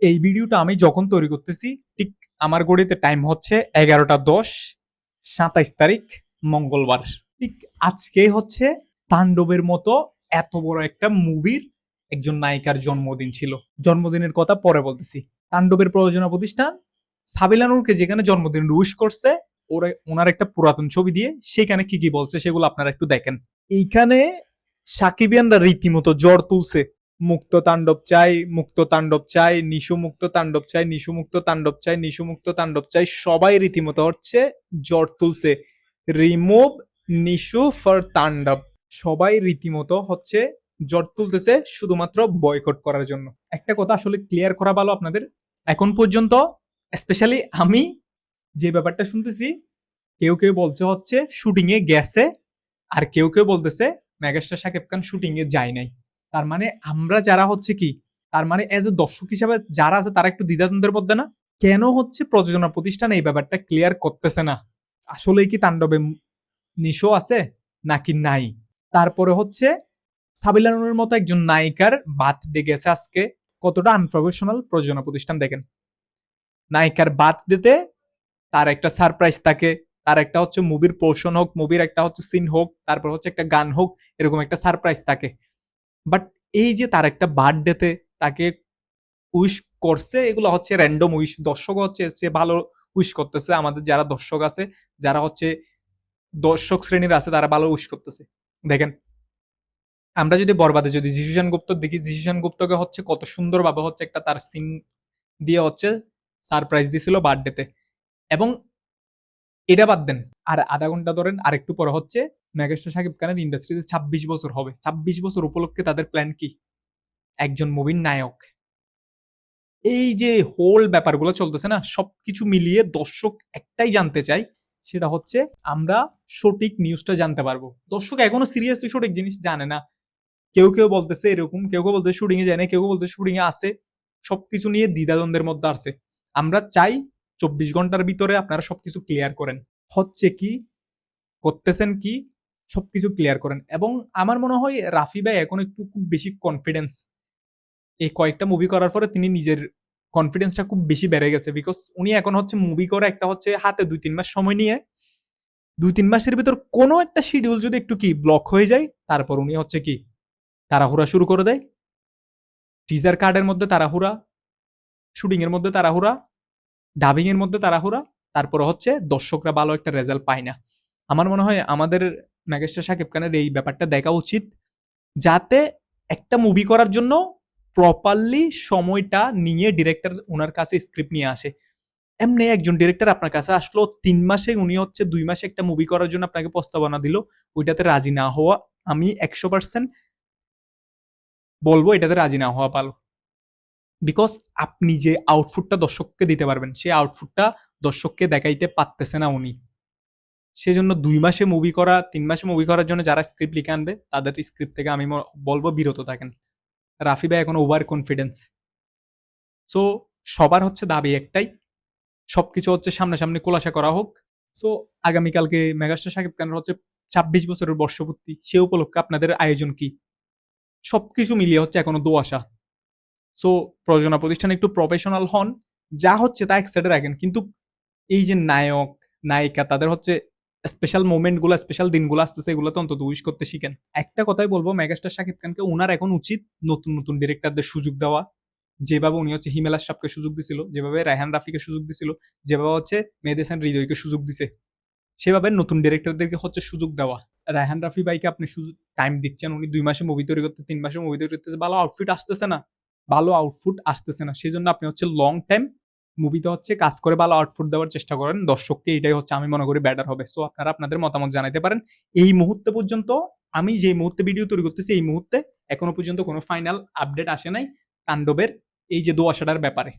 এই ভিডিওটা আমি যখন তৈরি করতেছি ঠিক আমার ঘড়িতে টাইম হচ্ছে 11:10, 27 তারিখ মঙ্গলবার। ঠিক আজকে হচ্ছে তাণ্ডবের মতো এত বড় একটা মুভির একজন নায়িকার জন্মদিন ছিল। জন্মদিনের কথা পরে বলতেছি। তাণ্ডবের প্রযোজনা প্রতিষ্ঠান সাবিলা নূরকে যেখানে জন্মদিন উইশ করছে, ওনার একটা পুরাতন ছবি দিয়ে সেখানে কি কি বলছে সেগুলো আপনারা একটু দেখেন। এইখানে সাকিবিয়ানরা রীতিমতো জ্বর তুলছে। মুক্ত তাণ্ডব চাই, মুক্ত তাণ্ডব চাই, নিশু মুক্ত তাণ্ডব চাই, নিশু মুক্ত তাণ্ডব চাই, নিশু মুক্ত তাণ্ডব চাই, সবাই রীতিমতো হচ্ছে জ্বর তুলছে। রিমুভ নিশু ফর তাণ্ডব, সবাই রীতিমতো হচ্ছে জ্বর তুলতেছে শুধুমাত্র বয়কট করার জন্য। একটা কথা আসলে ক্লিয়ার করা ভালো আপনাদের, এখন পর্যন্ত স্পেশালি আমি যে ব্যাপারটা শুনতেছি, কেউ কেউ বলছে হচ্ছে শুটিং এ গেছে, আর কেউ কেউ বলতেছে মেগাস্টার শাকিব খান শুটিং এ যায় নাই। তার মানে আমরা যারা হচ্ছে কি, তার মানে এজ এ দর্শক হিসাবে যারা আছে তারা একটু দ্বিধাদ্বন্দ্বের মধ্যে না। কেন হচ্ছে প্রযোজনা প্রতিষ্ঠান এই ব্যাপারটা ক্লিয়ার করতেছে না? আসলেই কি তাণ্ডবে নিশো আছে নাকি নাই? তারপরে হচ্ছে সাবিলা নূরের মতো একজন নায়িকার বার্থডে গেছে আজকে, কতটা আনপ্রফেশনাল প্রযোজনা প্রতিষ্ঠান দেখেন। নায়িকার বার্থডেতে তার একটা সারপ্রাইজ থাকে, তার একটা হচ্ছে মুভির পোর্শন হোক, মুভির একটা হচ্ছে সিন হোক, তারপর হচ্ছে একটা গান হোক, এরকম একটা সারপ্রাইজ থাকে। বাট এই যে তার একটা বার্থডেতে তাকে উইশ করছে, এগুলো হচ্ছে র্যান্ডম উইশ। দর্শক হচ্ছে সে ভালো উইশ করতেছে, আমাদের যারা দর্শক আছে, যারা হচ্ছে দর্শক শ্রেণীর আছে, তারা ভালো উইশ করতেছে। দেখেন, আমরা যদি বরবাদে যদি যিশু সেনগুপ্ত দেখি, যিশু সেনগুপ্তকে হচ্ছে কত সুন্দরভাবে হচ্ছে একটা তার সিন দিয়ে হচ্ছে সারপ্রাইজ দিছিল বার্থডেতে। এবং এটা বাদ দেন, আর আধা ঘন্টা ধরেন, আর একটু পরে হচ্ছে মেগাস্টার শাকিব খানের ইন্ডাস্ট্রিতে 26 বছর হবে। 26 বছর উপলক্ষে তাদের প্ল্যান কি? একজন মুভির নায়ক। এই যে হোল ব্যাপারগুলো চলতেছে না, সবকিছু মিলিয়ে দর্শক একটাই জানতে চাই, সেটা হচ্ছে আমরা সঠিক নিউজটা জানতে পারবো। দর্শক এখনো সিরিয়াসলি সঠিক জিনিস জানে না। কেউ কেউ বলতেছে এরকম, কেউ কেউ বলতেছে শুটিং এ যায় না, কেউ কেউ বলতেছে শুটিং এ আছে। সবকিছু নিয়ে দ্বিধাদ্বন্দ্বের মধ্যে আছে। আমরা চাই 24 ঘন্টার ভিতরে আপনারা সবকিছু ক্লিয়ার করেন, হচ্ছে কি, করতেছেন কি, সবকিছু ক্লিয়ার করেন। এবং আমার মনে হয় রাফি ভাই এখন একটু খুব বেশি কনফিডেন্স, এই কয়েকটা মুভি করার পরে তিনি নিজের কনফিডেন্সটা খুব বেশি বেড়ে গেছে। বিকজ উনি এখন হচ্ছে মুভি করে একটা হচ্ছে হাতে 2-3 মাস সময় নিয়ে, 2-3 মাসের ভিতর কোনো একটা শিডিউল যদি একটু কি ব্লক হয়ে যায়, তারপর উনি হচ্ছে কি তাড়াহুড়া শুরু করে দেয়। টিজার কার্ডের মধ্যে তাড়াহুড়া, শুটিং এর মধ্যে তাড়াহুড়া, ডাবিং এর মধ্যে তাড়াহুড়া, তারপরে হচ্ছে দর্শকরা ভালো একটা রেজাল্ট পায় না। আমার মনে হয় আমাদের মেগাস্টার শাকিব খানের এই ব্যাপারটা দেখা উচিত, যাতে একটা মুভি করার জন্য প্রপারলি সময়টা নিয়ে ডিরেক্টর ওনার কাছে স্ক্রিপ্ট নিয়ে আসে। এমনি একজন ডিরেক্টর আপনার কাছে আসলো 3 মাসে, উনি হচ্ছে 2 মাসে একটা মুভি করার জন্য আপনাকে প্রস্তাবনা দিল, ওইটাতে রাজি না হওয়া, আমি 100% বলবো এটাতে রাজি না হওয়া ভালো। বিকজ আপনি যে আউটপুটটা দর্শককে দিতে পারবেন, সেই আউটপুটটা দর্শককে দেখাইতে পারতেছে না উনি। সেজন্য 2 মাসে মুভি করা, 3 মাসে মুভি করার জন্য যারা স্ক্রিপ্ট লিখে আনবে, তাদের স্ক্রিপ্ট থেকে আমি বলবো বিরত থাকেন। রাফি ভাই এখন ওভার কনফিডেন্স। সো সবার হচ্ছে দাবি একটাই, সবকিছু হচ্ছে সামনাসামনি খোলাসা করা হোক। সো আগামীকালকে মেগাস্টার শাকিব খানের হচ্ছে 26 বছরের বর্ষপূর্তি, সে উপলক্ষে আপনাদের আয়োজন কি? সবকিছু মিলিয়ে হচ্ছে এখনো দোয়াশা। সো প্রযোজনা প্রতিষ্ঠান একটু প্রফেশনাল হন, যা হচ্ছে তা এক সাইডে রাখেন, কিন্তু এই যে নায়ক নায়িকা তাদের হচ্ছে স্পেশাল মোমেন্ট গুলা, স্পেশাল দিনগুলো আসতেছে, এগুলো তো অন্তত উইশ করতে শিখেন। একটা কথাই বলবো, মেগাস্টার শাকিব খানকে ওনার এখন উচিত নতুন নতুন ডিরেক্টরদের সুযোগ দেওয়া। যেভাবে উনি হচ্ছে হিমেল আশরাফকে সুযোগ দিছিল, যেভাবে রায়হান রাফিকে সুযোগ দিছিল, যেভাবে হচ্ছে মেহেদী হাসান হৃদয়কে সুযোগ দিছে, সেভাবে নতুন ডিরেক্টরদেরকে হচ্ছে সুযোগ দেওয়া। রায়হান রাফি ভাইকে আপনি সুযোগ টাইম দিচ্ছেন, উনি 2 মাসে মুভি তৈরি করতে, 3 মাসে মুভি তৈরি করতেছে, ভালো আউটফিট আসতেছে না, ভালো আউটপুট আসতেছে না। সেই জন্য আপনি হচ্ছে লং টাইম মুভিতে হচ্ছে কাজ করে ভালো আউটপুট দেওয়ার চেষ্টা করেন দর্শককে, এটাই হচ্ছে আমি মনে করি বেটার হবে। সো আপনারা আপনাদের মতামত জানাতে পারেন। এই মুহূর্তে পর্যন্ত, আমি যে মুহূর্তে ভিডিও তৈরি করতেছি, এই মুহূর্তে এখনো পর্যন্ত কোনো ফাইনাল আপডেট আসে নাই তাণ্ডবের এই যে দোয়াশাটার ব্যাপারে।